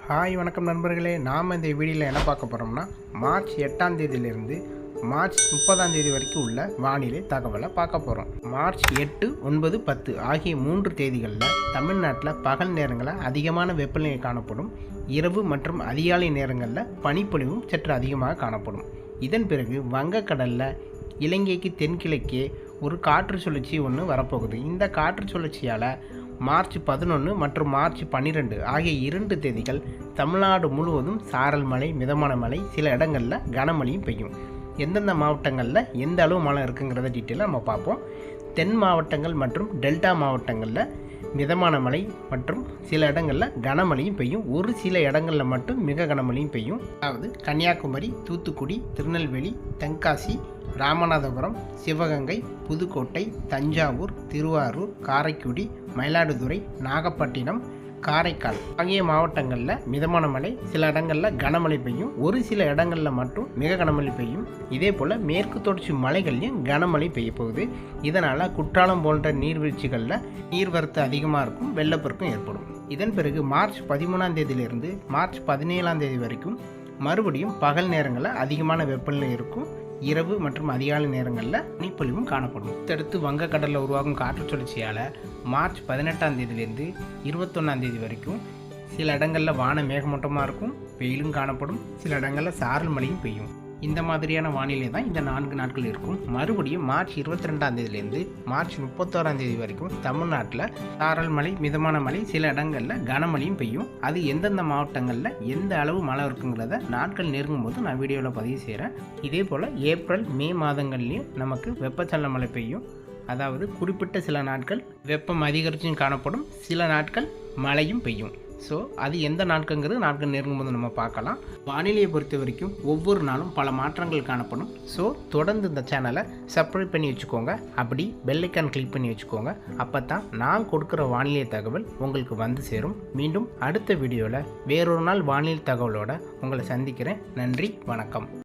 Hi வணக்கம் நண்பர்களே, நாம் இந்த வீடியோவில் என்ன பார்க்க போகிறோம்னா மார்ச் 8ஆம் தேதியிலிருந்து மார்ச் 30ஆம் தேதி வரைக்கும் உள்ள வானிலை தகவலை பார்க்க போகிறோம். மார்ச் 8, 9, 10 ஆகிய 3 தேதிகளில் தமிழ்நாட்டில் பகல் நேரங்களில் அதிகமான வெப்பநிலை காணப்படும். இரவு மற்றும் அதிகாலை நேரங்களில் பனிப்பொழிவும் சற்று அதிகமாக காணப்படும். இதன் பிறகு வங்கக்கடலில் இலங்கைக்கு தென்கிழக்கே ஒரு காற்று சுழற்சி ஒன்று வரப்போகுது. இந்த காற்று சுழற்சியால் மார்ச் 11 மற்றும் மார்ச் 12 ஆகிய 2 தேதிகள் தமிழ்நாடு முழுவதும் சாரல் மழை, மிதமான மழை, சில இடங்களில் கனமழையும் பெய்யும். எந்தெந்த மாவட்டங்களில் எந்த அளவு மழை இருக்குங்கிறத டீட்டெயிலாக நம்ம பார்ப்போம். தென் மாவட்டங்கள் மற்றும் டெல்டா மாவட்டங்களில் மிதமான மழை மற்றும் சில இடங்களில் கனமழையும் பெய்யும். ஒரு சில இடங்களில் மட்டும் மிக கனமழையும் பெய்யும். அதாவது கன்னியாகுமரி, தூத்துக்குடி, திருநெல்வேலி, தென்காசி, ராமநாதபுரம், சிவகங்கை, புதுக்கோட்டை, தஞ்சாவூர், திருவாரூர், காரைக்குடி, மயிலாடுதுறை, நாகப்பட்டினம், காரைக்கால் ஆகிய மாவட்டங்களில் மிதமான மழை, சில இடங்களில் கனமழை பெய்யும். ஒரு சில இடங்களில் மட்டும் மிக கனமழை பெய்யும். இதே போல் மேற்கு தொடர்ச்சி மலைகள்லையும் கனமழை பெய்ய போகுது. இதனால் குற்றாலம் போன்ற நீர்வீழ்ச்சிகளில் நீர்வரத்து அதிகமாக இருக்கும், வெள்ளப்பெருக்கும் ஏற்படும். இதன் பிறகு மார்ச் 13ஆம் தேதியிலிருந்து மார்ச் 17ஆம் தேதி வரைக்கும் மறுபடியும் பகல் நேரங்களில் அதிகமான வெப்பநிலை இருக்கும். இரவு மற்றும் அதிகாலை நேரங்களில் பனிப்பொழிவும் காணப்படும். அடுத்து வங்கக்கடலில் உருவாகும் காற்று சுழற்சியால் மார்ச் 18ஆம் தேதியிலிருந்து 21ஆம் தேதி வரைக்கும் சில இடங்களில் வான மேகமூட்டமாக இருக்கும், வெயிலும் காணப்படும். சில இடங்களில் சாரல் மழையும் பெய்யும். இந்த மாதிரியான வானிலை தான் இந்த 4 நாட்கள் இருக்கும். மறுபடியும் மார்ச் 22ஆம் தேதியிலேருந்து மார்ச் 31ஆம் தேதி வரைக்கும் தமிழ்நாட்டில் சாரல் மழை, மிதமான மழை, சில இடங்களில் கனமழையும் பெய்யும். அது எந்தெந்த மாவட்டங்களில் எந்த அளவு மழை இருக்குங்கிறத நாட்கள் நெருங்கும் போது நான் வீடியோவில் பதிவு செய்கிறேன். இதே போல் ஏப்ரல், மே மாதங்கள்லேயும் நமக்கு வெப்பச்சலன மழை பெய்யும். அதாவது குறிப்பிட்ட சில நாட்கள் வெப்பம் அதிகரிச்சும் காணப்படும், சில நாட்கள் மழையும் பெய்யும். ஸோ அது எந்த நாட்கங்கிறது நாட்கள் நெருங்கும்போது நம்ம பார்க்கலாம். வானிலையை பொறுத்த வரைக்கும் ஒவ்வொரு நாளும் பல மாற்றங்கள் காணப்படும். ஸோ தொடர்ந்து இந்த சேனலை சப்ஸ்கிரைப் பண்ணி வச்சுக்கோங்க. அப்படி பெல் ஐக்கான் கிளிக் பண்ணி வச்சுக்கோங்க. அப்போ தான் நான் கொடுக்குற வானிலை தகவல் உங்களுக்கு வந்து சேரும். மீண்டும் அடுத்த வீடியோவில் வேறொரு நாள் வானிலை தகவலோடு உங்களை சந்திக்கிறேன். நன்றி, வணக்கம்.